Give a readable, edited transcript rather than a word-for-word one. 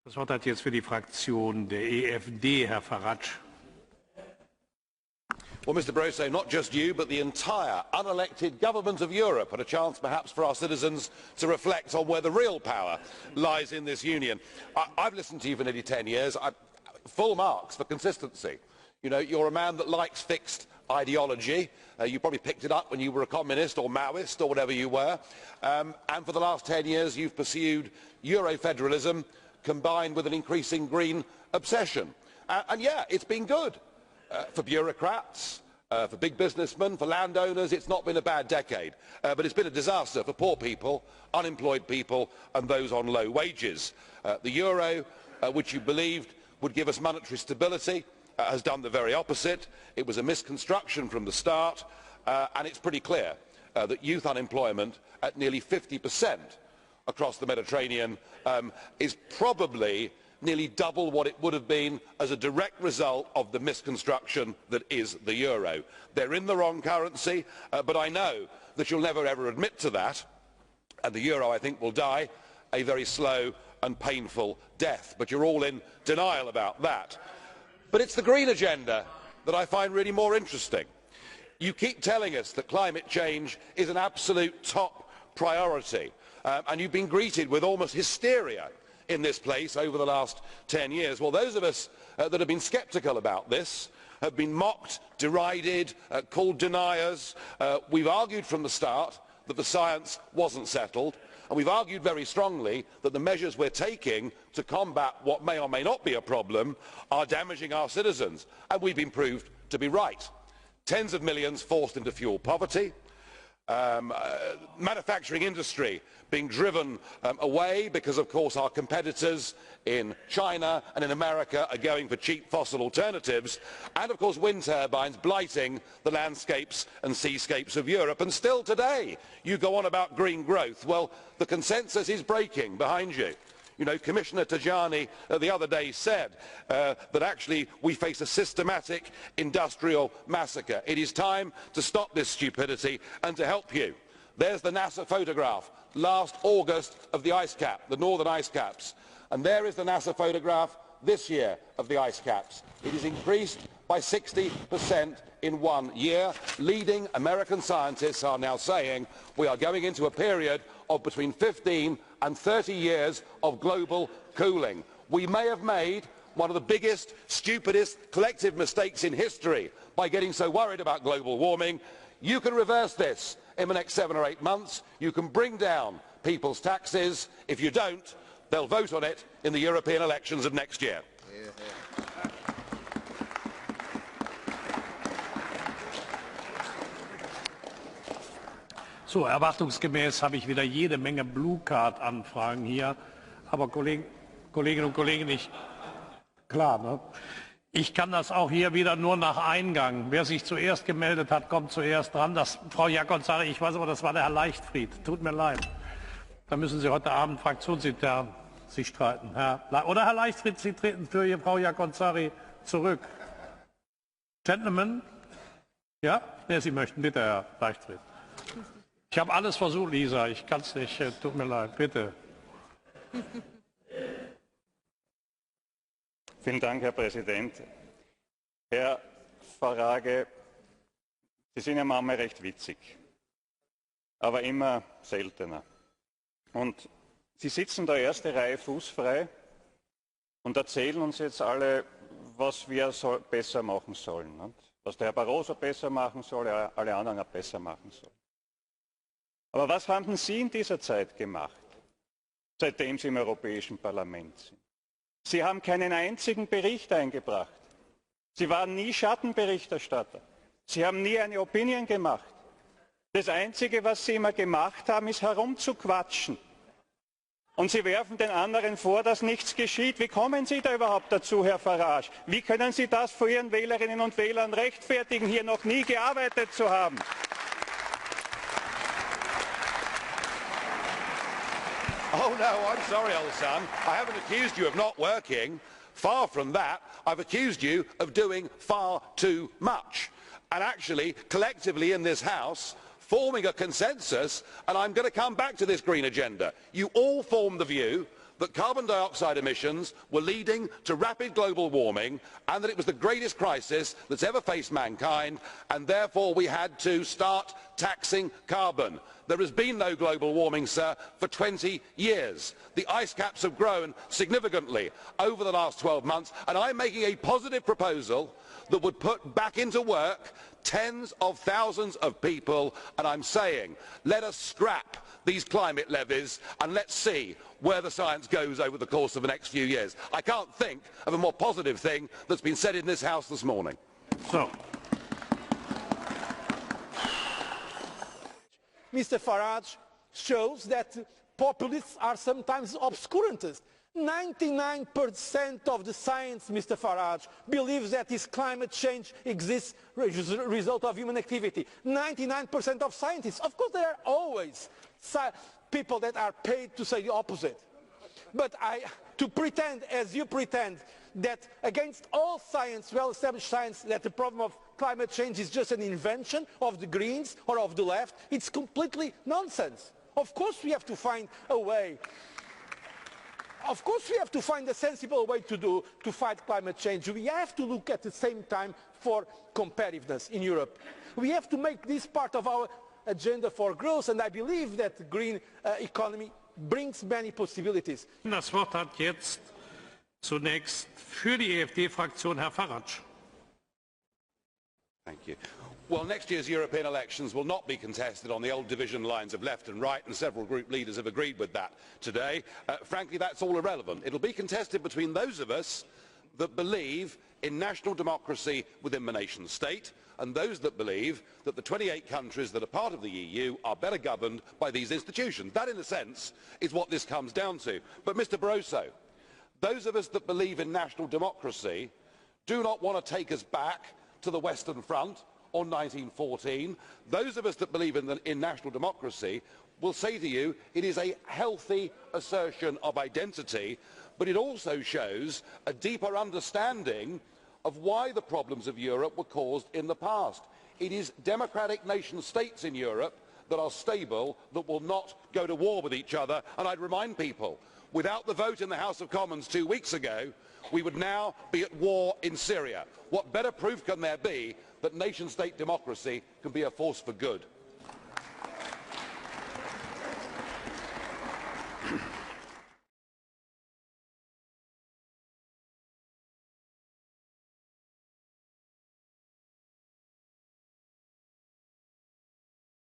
Das Wort hat jetzt für die Fraktion der EFD Herr Farage. Well, Mr. Barroso, not just you, but the entire unelected government of Europe had a chance perhaps for our citizens to reflect on where the real power lies in this union. I've listened to you for nearly 10 years. Full marks for consistency. You know, you're a man that likes fixed ideology. You probably picked it up when you were a communist or Maoist or whatever you were. And for the last 10 years you've pursued Euro-federalism combined with an increasing green obsession. And yeah, it's been good. For bureaucrats, for big businessmen, for landowners, it's not been a bad decade. But it's been a disaster for poor people, unemployed people and those on low wages. The euro, which you believed would give us monetary stability, has done the very opposite. It was a misconstruction from the start, and it's pretty clear that youth unemployment at nearly 50% across the Mediterranean is probably nearly double what it would have been as a direct result of the misconstruction that is the euro. They're in the wrong currency, but I know that you'll never ever admit to that, and the euro, I think, will die a very slow and painful death. But you're all in denial about that. But it's the green agenda that I find really more interesting. You keep telling us that climate change is an absolute top priority, and you've been greeted with almost hysteria in this place over the last 10 years. Well, those of us that have been sceptical about this have been mocked, derided, called deniers. We've argued from the start that the science wasn't settled, and we've argued very strongly that the measures we're taking to combat what may or may not be a problem are damaging our citizens, and we've been proved to be right. Tens of millions forced into fuel poverty, manufacturing industry being driven away because, of course, our competitors in China and in America are going for cheap fossil alternatives, and, of course, wind turbines blighting the landscapes and seascapes of Europe. And still today you go on about green growth. Well, the consensus is breaking behind you. You know, Commissioner Tajani the other day said that actually we face a systematic industrial massacre. It is time to stop this stupidity and to help you. There's the NASA photograph last August of the ice cap, the northern ice caps. And there is the NASA photograph this year of the ice caps. It is increased by 60% in 1 year. Leading American scientists are now saying we are going into a period of between 15 and 30 years of global cooling. We may have made one of the biggest, stupidest collective mistakes in history by getting so worried about global warming. You can reverse this in the next 7 or 8 months. You can bring down people's taxes. If you don't, they'll vote on it in the European elections of next year. So, erwartungsgemäß habe ich wieder jede Menge Blue Card Anfragen hier, aber Kolleginnen und Kollegen, klar, ne? Ich kann das auch hier wieder nur nach Eingang. Wer sich zuerst gemeldet hat, kommt zuerst dran. Frau Jaakonsaari, ich weiß aber, das war der Herr Leichtfried. Tut mir leid. Da müssen Sie heute Abend fraktionsintern sich streiten. Oder Herr Leichtfried, Sie treten für Frau Jaakonsaari zurück. Gentlemen? Ja? Ja, Sie möchten. Bitte, Herr Leichtfried. Ich habe alles versucht, Lisa. Ich kann es nicht. Tut mir leid. Bitte. Vielen Dank, Herr Präsident. Herr Farage, Sie sind ja manchmal recht witzig, aber immer seltener. Und Sie sitzen da erste Reihe fußfrei und erzählen uns jetzt alle, was wir besser machen sollen. Und was der Herr Barroso besser machen soll, alle anderen auch besser machen sollen. Aber was haben denn Sie in dieser Zeit gemacht, seitdem Sie im Europäischen Parlament sind? Sie haben keinen einzigen Bericht eingebracht. Sie waren nie Schattenberichterstatter. Sie haben nie eine Opinion gemacht. Das Einzige, was Sie immer gemacht haben, ist herumzuquatschen. Und Sie werfen den anderen vor, dass nichts geschieht. Wie kommen Sie da überhaupt dazu, Herr Farage? Wie können Sie das vor Ihren Wählerinnen und Wählern rechtfertigen, hier noch nie gearbeitet zu haben? Oh no, I'm sorry, old son. I haven't accused you of not working. Far from that. I've accused you of doing far too much. And actually, collectively in this House, forming a consensus, and I'm going to come back to this green agenda. You all formed the view that carbon dioxide emissions were leading to rapid global warming and that it was the greatest crisis that's ever faced mankind, and therefore we had to start taxing carbon. There has been no global warming, sir, for 20 years. The ice caps have grown significantly over the last 12 months, and I'm making a positive proposal that would put back into work tens of thousands of people, and I'm saying let us scrap these climate levies and let's see where the science goes over the course of the next few years. I can't think of a more positive thing that's been said in this House this morning. So. Mr. Farage shows that populists are sometimes obscurantists. 99% of the science, Mr. Farage, believes that this climate change exists as a result of human activity. 99% of scientists. Of course, there are always people that are paid to say the opposite. But to pretend, as you pretend, that against all science, well-established science, that the problem of climate change is just an invention of the Greens or of the left, it's completely nonsense. Of course we have to find a way. Of course we have to find a sensible way to fight climate change. We have to look at the same time for competitiveness in Europe. We have to make this part of our agenda for growth, and I believe that the green economy brings many possibilities. Das Wort hat jetzt zunächst für die EFD-Fraktion Herr Farage. Thank you. Well, next year's European elections will not be contested on the old division lines of left and right, and several group leaders have agreed with that today. Frankly, that's all irrelevant. It will be contested between those of us that believe in national democracy within the nation state and those that believe that the 28 countries that are part of the EU are better governed by these institutions. That, in a sense, is what this comes down to. But, Mr. Barroso, those of us that believe in national democracy do not want to take us back to the Western Front or 1914. Those of us that believe in national democracy will say to you it is a healthy assertion of identity, but it also shows a deeper understanding of why the problems of Europe were caused in the past. It is democratic nation states in Europe that are stable, that will not go to war with each other, and I'd remind people, without the vote in the House of Commons 2 weeks ago, we would now be at war in Syria. What better proof can there be that nation-state democracy can be a force for good?